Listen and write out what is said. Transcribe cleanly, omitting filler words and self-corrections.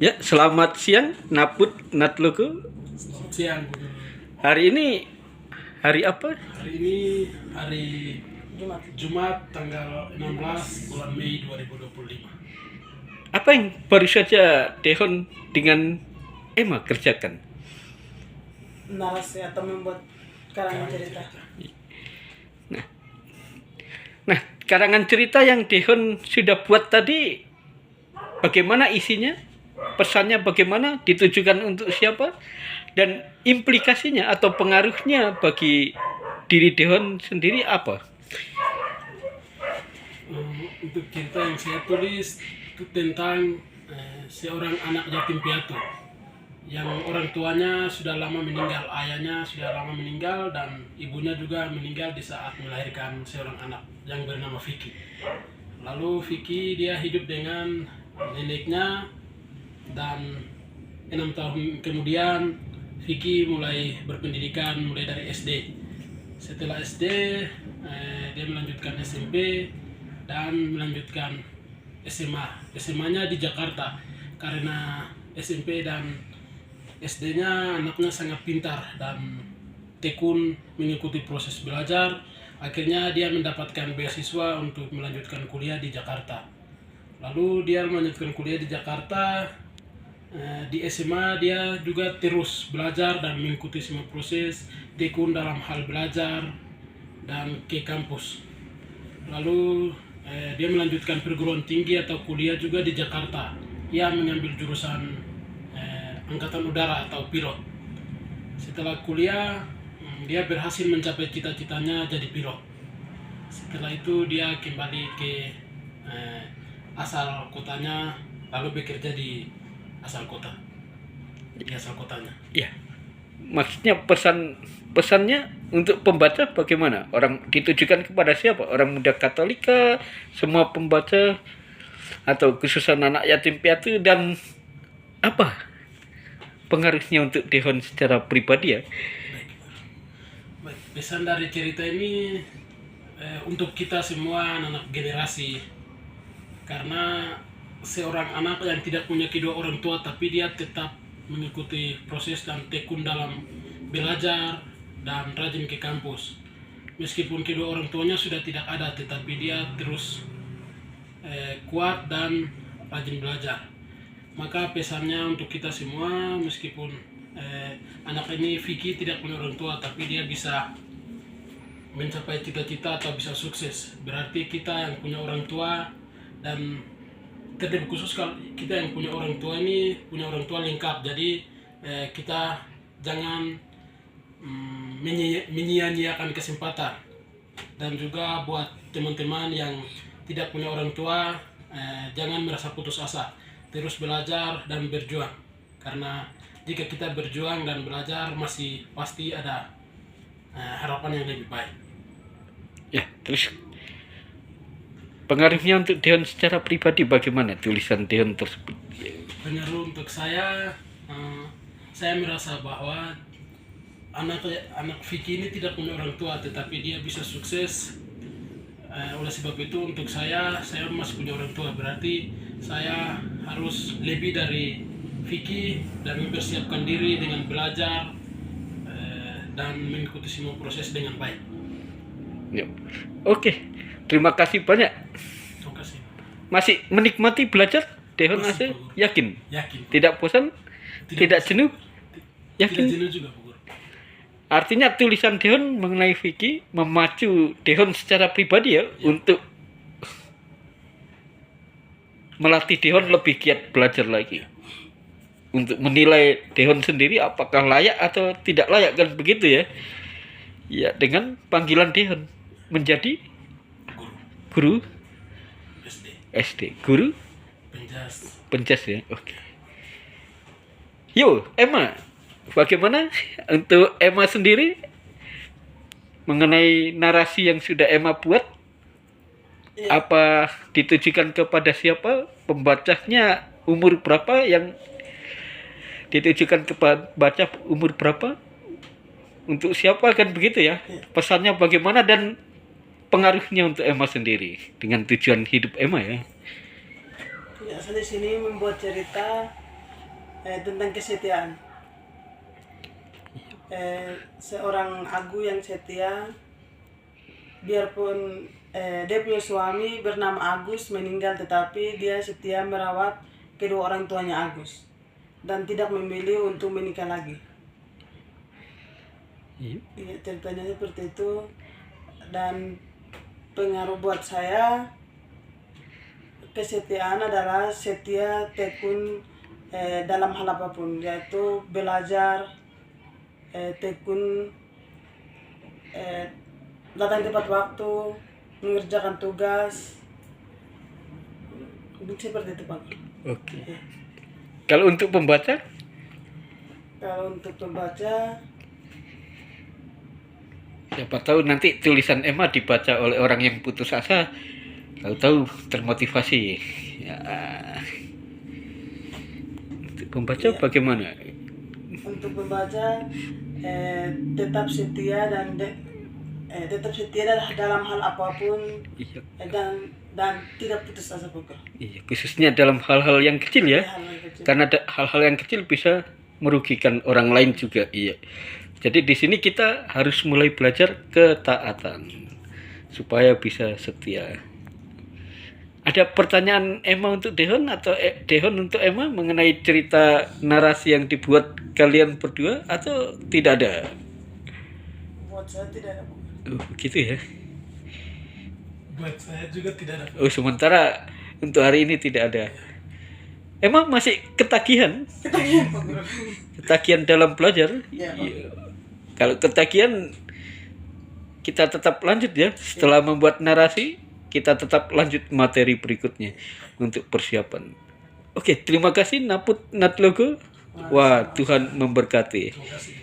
Ya, selamat siang, Naput Natluku. Selamat siang. Hari ini hari apa? Hari ini hari Jumat tanggal 16 bulan Mei 2025. Apa yang baru saja Dehon dengan Emma kerjakan? Narasi atau membuat karangan cerita. Nah, karangan cerita yang Dehon sudah buat tadi, bagaimana isinya? Pesannya bagaimana? Ditujukan untuk siapa? Dan implikasinya atau pengaruhnya bagi diri Dehon sendiri apa? Untuk cerita yang saya tulis itu tentang seorang anak yatim piatu yang orang tuanya sudah lama meninggal, ayahnya sudah lama meninggal dan ibunya juga meninggal di saat melahirkan seorang anak yang bernama Vicky. Lalu Vicky dia hidup dengan neneknya dan 6 tahun kemudian Vicky mulai berpendidikan mulai dari SD. Setelah SD dia melanjutkan SMP dan melanjutkan SMA. SMA-nya di Jakarta karena SMP dan SD-nya anaknya sangat pintar dan tekun mengikuti proses belajar. Akhirnya dia mendapatkan beasiswa untuk melanjutkan kuliah di Jakarta. Lalu dia melanjutkan kuliah di Jakarta. Di SMA dia juga terus belajar dan mengikuti semua proses, tekun dalam hal belajar dan ke kampus. Lalu dia melanjutkan perguruan tinggi atau kuliah juga di Jakarta. Ia mengambil jurusan angkatan udara atau pilot. Setelah kuliah dia berhasil mencapai cita-citanya jadi pilot. Setelah itu dia kembali ke asal kotanya lalu bekerja di asal kota, di asal kotanya. Ya, maksudnya pesannya untuk pembaca bagaimana? Orang ditujukan kepada siapa? Orang muda Katolika, semua pembaca, atau khususan anak yatim piatu, dan apa pengaruhnya untuk Dehon secara pribadi ya? Baik, pesan dari cerita ini untuk kita semua anak generasi, karena seorang anak yang tidak punya kedua orang tua tapi dia tetap mengikuti proses dan tekun dalam belajar dan rajin ke kampus. Meskipun kedua orang tuanya sudah tidak ada tetapi dia terus kuat dan rajin belajar. Maka pesannya untuk kita semua, meskipun anak ini Vicky tidak punya orang tua tapi dia bisa mencapai cita-cita atau bisa sukses. Berarti kita yang punya orang tua, dan terlebih khusus kalau kita yang punya orang tua ini punya orang tua lengkap, jadi kita jangan menyia-nyiakan kesempatan. Dan juga buat teman-teman yang tidak punya orang tua, jangan merasa putus asa, terus belajar dan berjuang, karena jika kita berjuang dan belajar masih pasti ada harapan yang lebih baik. Ya, terus pengaruhnya untuk Dehon secara pribadi bagaimana tulisan Dehon tersebut? Pengaruh untuk saya merasa bahwa anak Vicky ini tidak punya orang tua tetapi dia bisa sukses. Oleh sebab itu untuk saya masih punya orang tua, berarti saya harus lebih dari Vicky dan mempersiapkan diri dengan belajar dan mengikuti semua proses dengan baik. Ya. Oke, terima kasih banyak. Terima kasih. Masih menikmati belajar Dehon Masih, masih yakin? Yakin. Tidak bosan? Tidak bosan. jenuh? Yakin? Tidak jenuh juga, Bu Guru. Artinya tulisan Dehon mengenai Vicky memacu Dehon secara pribadi ya, untuk melatih Dehon lebih giat belajar lagi. Untuk menilai Dehon sendiri apakah layak atau tidak layak, kan begitu ya. Ya, dengan panggilan Dehon menjadi guru SD, guru penjas ya. Oke. Yo, Emma, bagaimana untuk Emma sendiri mengenai narasi yang sudah Emma buat? Ya. Apa ditujukan kepada siapa? Pembacanya umur berapa? Yang ditujukan kepada baca umur berapa? Untuk siapa, kan begitu ya? Pesannya bagaimana dan pengaruhnya untuk Emma sendiri dengan tujuan hidup Emma ya? Ya, saya di sini membuat cerita tentang kesetiaan. Seorang Agu yang setia, biarpun dia punya suami bernama Agus meninggal, tetapi dia setia merawat kedua orang tuanya Agus dan tidak memilih untuk menikah lagi. Iya, ceritanya seperti itu. Dan pengaruh buat saya, kesetiaan adalah setia tekun dalam hal apapun, yaitu belajar, tekun, datang tepat waktu, mengerjakan tugas, seperti itu Pak. Oke. Kalau untuk pembaca, Kalau untuk pembaca, siapa tahu nanti tulisan Emma dibaca oleh orang yang putus asa, tahu-tahu termotivasi. Ya. Untuk pembaca Iya. bagaimana? untuk pembaca tetap setia dan tetap setia dalam hal apapun, Iya, dan tidak putus asa pokok. iya, khususnya dalam hal-hal yang kecil ya. Hal yang kecil. Karena hal-hal yang kecil bisa merugikan orang lain juga. Iya. Jadi di sini kita harus mulai belajar ketaatan supaya bisa setia. Ada pertanyaan Emma untuk Dehon atau Dehon untuk Emma mengenai cerita narasi yang dibuat kalian berdua atau tidak ada? Buat saya tidak ada. Begitu ya. Buat saya juga tidak ada. Oh, sementara untuk hari ini tidak ada. Emang masih ketagihan? Ketagihan dalam belajar? Iya, Pak. Iya. Kalau ketagihan, kita tetap lanjut ya. Setelah membuat narasi, kita tetap lanjut materi berikutnya untuk persiapan. Oke, terima kasih Naput Natlogo. Wah, Tuhan memberkati. Terima kasih.